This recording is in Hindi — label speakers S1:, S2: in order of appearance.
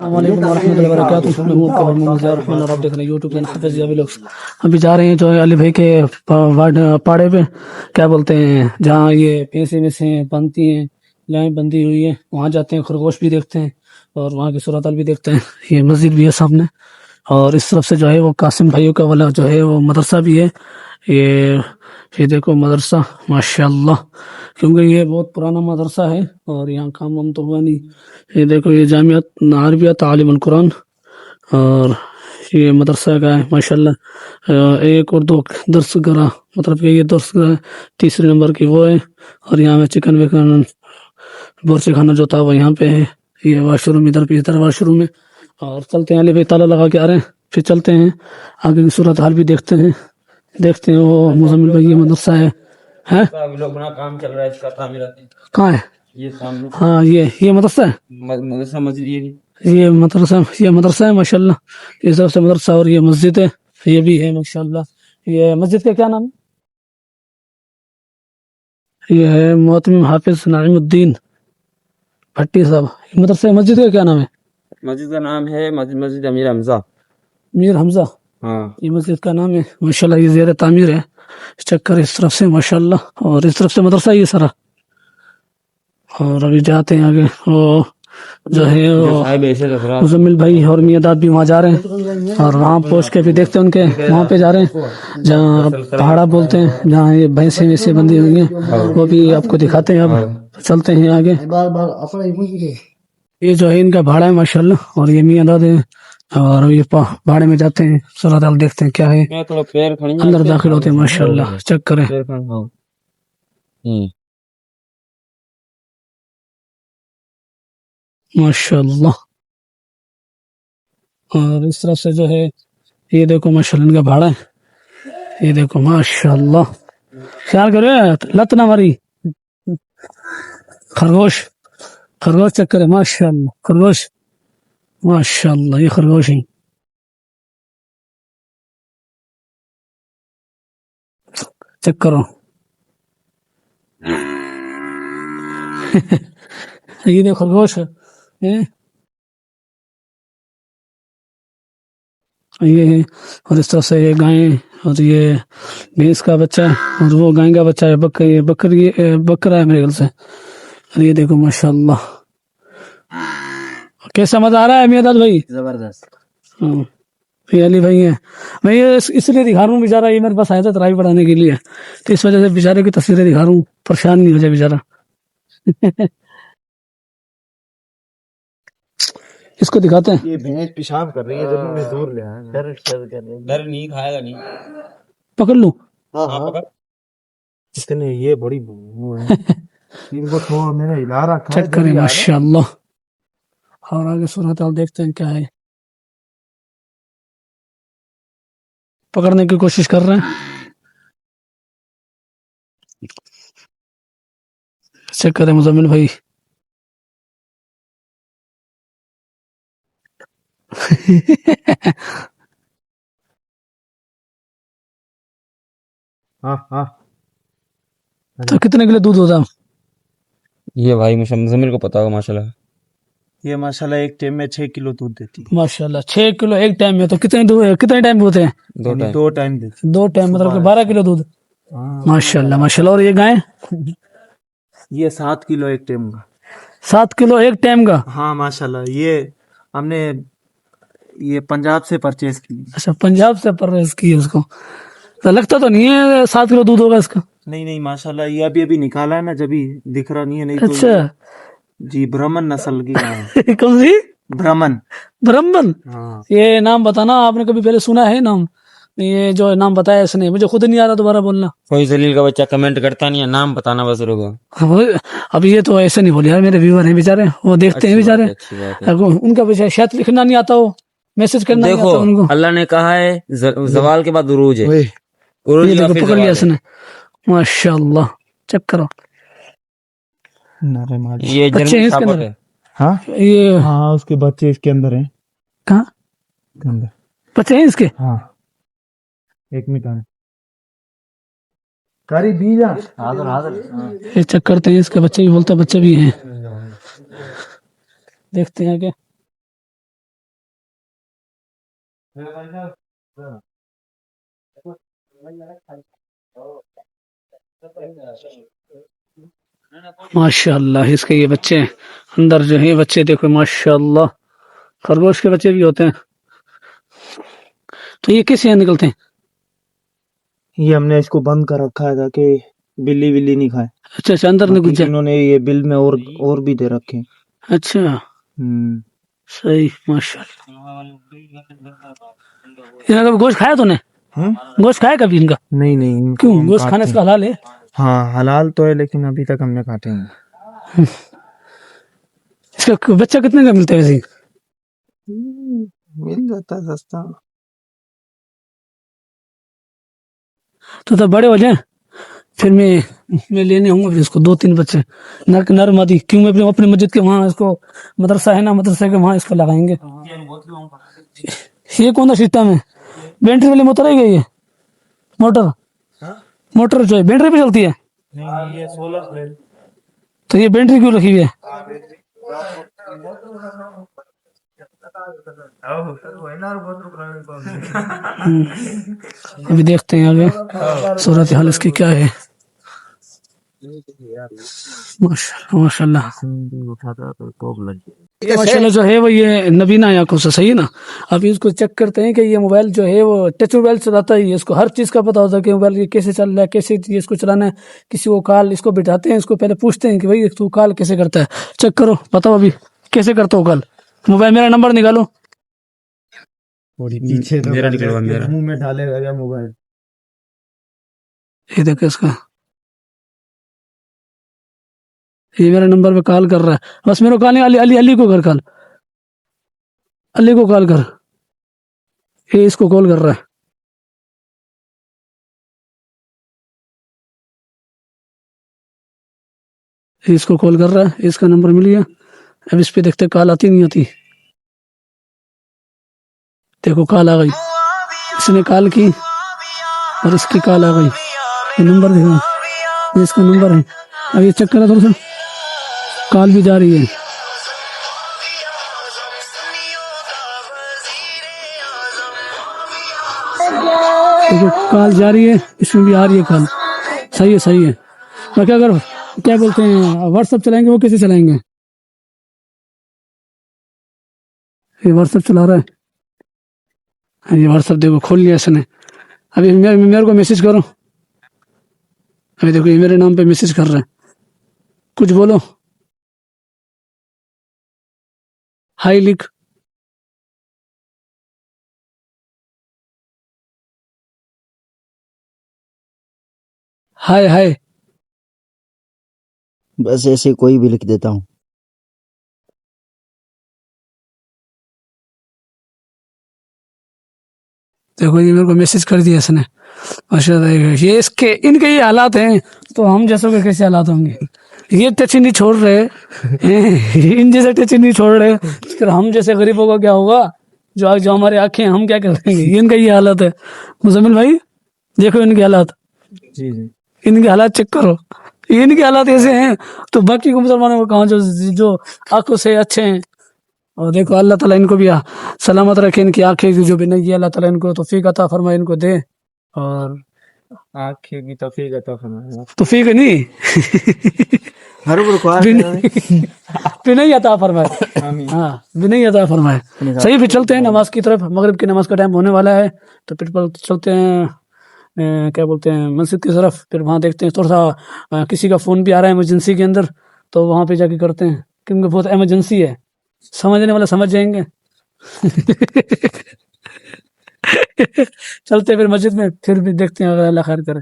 S1: अस्सलामुअलैकुम वरहमतुल्लाहि वबरकातुहू। मैं हूँ आपका भाई मोहम्मद ज़िया रहमान और आप देख रहे हैं यूट्यूब चैनल हाफिज़ ज़िया व्लॉग्स। अभी जा रहे हैं जो है अली भाई के पाड़े पे, क्या बोलते हैं, जहाँ ये भैंसें वैसें बनती हैं, गायें बंधी हुई है, वहाँ जाते हैं, खरगोश भी देखते हैं और वहाँ की सूरत हाल भी देखते हैं। ये मस्जिद भी है सामने और इस तरफ से जो है वो कासिम भाइयों का वाला जो है वो मदरसा भी है। ये ये देखो मदरसा, माशाल्लाह, क्योंकि ये बहुत पुराना मदरसा है और यहाँ काम वाम तो हुआ नहीं। ये देखो ये जामिया अरबिया तालिमुल कुरान और ये मदरसा का है माशाल्लाह। एक और दो दर्स गरा, मतलब कि ये दर्स गरा तीसरे नंबर की वो है। और यहाँ में चिकन विकन बोरसे खाना जो था वो यहाँ पे है। ये वाशरूम इधर वाशरूम है। और चलते हैं, अली भाई ताला लगा के आ रहे हैं, फिर चलते हैं आगे की सूरत हाल भी देखते हैं। वो मुजम्मिल भाई ये मदरसा है, हैं?
S2: लोग बना काम चल रहा है इसका तामीरात।
S1: कहाँ है?
S2: ये सामने
S1: हाँ ये मदरसा है,
S2: मदरसा मस्जिद
S1: ये मदरसा है माशाल्लाह। इस तरफ से मदरसा और ये मस्जिद है, ये भी है माशाल्लाह। ये मस्जिद का क्या नाम है? ये है मोहतमिम हाफिज नईमुद्दीन भट्टी साहब। ये मदरसा मस्जिद का क्या नाम है?
S2: मस्जिद का नाम है मस्जिद अमीर हमजा।
S1: मीर हमजा,
S2: हाँ,
S1: ये मस्जिद का नाम है माशाल्लाह। ये ज़ेर तामीर है, चक्कर इस तरफ से माशाल्लाह और इस तरफ से मदरसा ये सारा। और अभी जाते हैं आगे, वो जो है वो
S2: साहिब ऐसे रख रहा
S1: मुजम्मिल भाई और मियादाद भी वहाँ जा रहे हैं और वहाँ पहुँच के भी देखते हैं उनके वहाँ पे जा रहे हैं जहाँ पहाड़ा बोलते हैं, जहाँ ये भैंसें वैसे बंधी हुई हैं, वो भी आपको दिखाते हैं। अब चलते हैं आगे। ये जो है इनका भाड़ा है माशाल्लाह और ये मियादाद है और ये भाड़े में जाते हैं, सूरत हाल देखते हैं क्या है,
S2: मैं थोड़ा पैर खड़ी
S1: अंदर दाखिल होते हैं माशाल्लाह। चक्कर है माशाल्लाह। और इस तरफ से जो है ये देखो माशाल्लाह इनका भाड़ा है, ये देखो माशाल्लाह। ख्याल करो लत ना मारी। खरगोश खरगोश चक्कर है माशाल्लाह, खरगोश माशाल्लाह, ये खरगोश है। चेक करो ये देखो खरगोश है, ये है। और इस तरह से ये गाय और ये भैंस का बच्चा और वो गाय का बच्चा है, बकरा है मेरे ख्याल से। और ये देखो माशाल्लाह, कैसा मजा आ रहा है मियादाद भाई?
S2: जबरदस्त।
S1: हाँ, ये अली भाई है। मैं ये इसलिए दिखा रहा हूँ, बेचारा ये मेरे पास आया था तराई पढ़ाने के लिए, तो इस वजह से बेचारे की तस्वीरें दिखा रहा हूँ, परेशान नहीं हो जाए बेचारा। इसको दिखाते हैं।
S3: ये भैंस पेशाब कर रही है, जब मैं दूर ले आया डर कर रही है।
S2: डर नहीं, खाएगा नहीं।
S1: पकड़ लूं?
S3: हाँ पकड़। इसने ये बड़ी वो है इनको छोड़, मैंने हिला रखा है।
S1: चेक करें माशाल्लाह। और आगे सूरत हाल देखते हैं क्या है, पकड़ने की कोशिश कर रहे हैं। चेक करें मुजम्मिल भाई।
S3: हाँ
S1: तो कितने किलो दूध होता?
S2: ये भाई मुजम्मिल को पता होगा माशाल्लाह।
S3: ये माशाल्लाह एक टाइम में 6 किलो दूध देती है।
S1: माशाल्लाह 6 किलो एक टाइम में, तो कितने टाइम होते हैं?
S3: दो टाइम देती
S1: 2 टाइम, मतलब कि 12 किलो दूध। माशाल्लाह माशाल्लाह। और ये गाय?
S3: ये 7 किलो एक टाइम का।
S1: 7 किलो एक टाइम का?
S3: हाँ माशाल्लाह। ये हमने ये पंजाब से परचेज की।
S1: अच्छा, पंजाब से परचेज की है उसको, तो लगता तो नहीं है 7 किलो दूध होगा इसका।
S3: नहीं माशाल्लाह, ये अभी निकाला है ना, जब दिख रहा नहीं है। नहीं
S1: अच्छा
S3: तो जी ब्राह्मण नस्ल की गाय है।
S1: कौन सी?
S3: ब्राह्मण।
S1: ब्राह्मण?
S3: हाँ।
S1: ये नाम बताना, आपने कभी पहले सुना है नाम? ये जो नाम बताया इसने, मुझे खुद नहीं आ रहा, दोबारा बोलना।
S2: कोई जलील का बच्चा कमेंट करता नहीं है, नाम बताना बस रुको।
S1: अब ये तो ऐसे नहीं बोले यार, मेरे व्यूअर हैं बेचारे, वो देखते हैं बेचारे, उनका बेचारा शायद लिखना नहीं आता हो, मैसेज करना नहीं आता उनको।
S2: अल्लाह ने कहा है जवाल के बाद उरूज है।
S1: ये देखो पकड़ लिया इसने माशाल्लाह। चेक करो,
S2: ये
S1: बच्चे हैं इसके अंदर।
S3: हाँ
S1: ये
S3: हाँ, उसके बच्चे इसके अंदर हैं।
S1: कहाँ
S3: अंदर
S1: बच्चे हैं इसके?
S3: हाँ, एक मिनट आने कारी बीजा हाजिर।
S1: ये चेक करते हैं, इसके बच्चे भी बोलते हैं, बच्चे भी हैं, देखते हैं क्या। माशाल्लाह इसके ये बच्चे हैं। अंदर जो है बच्चे देखो माशाल्लाह, खरगोश के बच्चे भी होते हैं। तो ये किस यहाँ निकलते हैं?
S3: ये हमने इसको बंद कर रखा है ताकि बिल्ली बिल्ली नहीं खाए।
S1: अच्छा अच्छा, अंदर नहीं घुस
S3: बाकी
S1: जाए।
S3: इन्होंने ये बिल में और भी दे रखे हैं।
S1: अच्छा सही माशाल्लाह। इन्होंने कभी गोश्त खाया तूने? गोश्त खाया कभी इनका?
S3: नहीं नहीं, इनको
S1: क्यों,
S3: हम
S1: गोश्त खाने
S3: काटते
S1: से
S3: हैं।
S1: हलाल है?
S3: हाँ हलाल तो है लेकिन अभी तक हमने काटे हैं।
S1: इसका बच्चा कितने का मिलता है वैसे?
S3: मिल जाता है सस्ता।
S1: तो बड़े हो जाए फिर मैं लेने आऊंगा फिर इसको 2-3 बच्चे नर मादी। क्यों, मैं अपनी मस्जिद के वहाँ इसको मदरसा है ना, मदरसा के वहाँ इसको लगाएंगे। ये कौन सा सिस्टम है? बैटरी वाली मोटर है क्या ये? मोटर मोटर जो है बैटरी पे चलती है?
S3: नहीं ये सोलर।
S1: तो ये बैटरी क्यों रखी हुई है? अभी देखते हैं आगे सूरत हाल इसकी क्या है। माशाल्लाह माशाल्लाह माशाल्लाह जो है वो ये नबीना आंखों से, सही है ना। अभी इसको चेक करते हैं कि ये मोबाइल जो है वो टच मोबाइल चलाता है, इसको हर चीज़ का पता होता है कि मोबाइल ये कैसे चल रहा है, कैसे ये इसको चलाना है। किसी को कॉल इसको बिठाते हैं, इसको पहले पूछते हैं कि भाई तू कॉल कैसे करता है, चेक करो बताओ अभी कैसे करता हो कॉल। मोबाइल मेरा नंबर निकालो।
S3: पीछे तो
S2: मेरा निकलवा मेरा।
S3: मुंह में डालेगा क्या मोबाइल?
S1: ये देखो इसका, ये मेरे नंबर पे कॉल कर रहा है। बस मेरे को कॉल नहीं, अली अली अली को कर कॉल, अली को कॉल कर। ये इसको कॉल कर रहा है। ये इसको कॉल कर रहा है, इसका नंबर मिल गया। अब इस पे देखते कॉल आती नहीं आती। देखो कॉल आ गई, इसने कॉल की और इसकी कॉल आ गई। ये नंबर देखो, ये इसका नंबर है। अब ये चेक करा थोड़ा सा, कॉल भी जा रही है। देखो कॉल जा रही है, इसमें भी आ रही है कॉल। सही है सही है। मैं क्या करूँ, क्या बोलते हैं व्हाट्सएप चलाएंगे, वो कैसे चलाएंगे? ये व्हाट्सएप चला रहा है। ये व्हाट्सएप देखो खोल लिया इसने। अभी मेरे को मैसेज करो। अभी देखो ये मेरे नाम पे मैसेज कर रहा है, कुछ बोलो, हाय लिख। हाय हाय।
S4: बस ऐसे कोई भी लिख देता हूँ।
S1: देखो ये मेरे को मैसेज कर दिया इसने। माशाल्लाह ये इसके इनके ये हालात हैं, तो हम जैसों के कैसे हालात होंगे। ये टच नहीं छोड़ रहे, इन जैसे टच नहीं छोड़ रहे, फिर हम जैसे गरीबों का क्या होगा? जो हमारे आंखें, हम क्या करेंगे? इनका ये हालत है। मुजम्मिल भाई देखो इनके हालात,
S3: जी जी
S1: इनके हालात चेक करो। इनके हालात ऐसे हैं तो बाकी को मुसलमानों को कहाँ, जो आंखों से अच्छे हैं। और देखो अल्लाह ताला इनको भी सलामत रखे, इनकी आंखें जो भी नहीं है, अल्लाह ताला इनको तौफीक अता फरमाए, इनको दे। और
S3: आँखें की तौफीक अता फरमाए।
S1: तौफीक नहीं
S3: हर बुरख्वार
S1: नहीं अता फरमाए। हाँ नहीं अता फरमाए। सही, फिर चलते हैं नमाज की तरफ। मगरिब की नमाज का टाइम होने वाला है, तो फिर चलते हैं क्या बोलते हैं मस्जिद की तरफ। फिर वहाँ देखते हैं थोड़ा सा किसी का फ़ोन भी आ रहा है इमरजेंसी के अंदर, तो वहाँ पे जाके करते हैं क्योंकि बहुत इमरजेंसी है। समझने वाले समझ जाएंगे। चलते फिर मस्जिद में, फिर भी देखते हैं अगर अल्लाह खैर करे।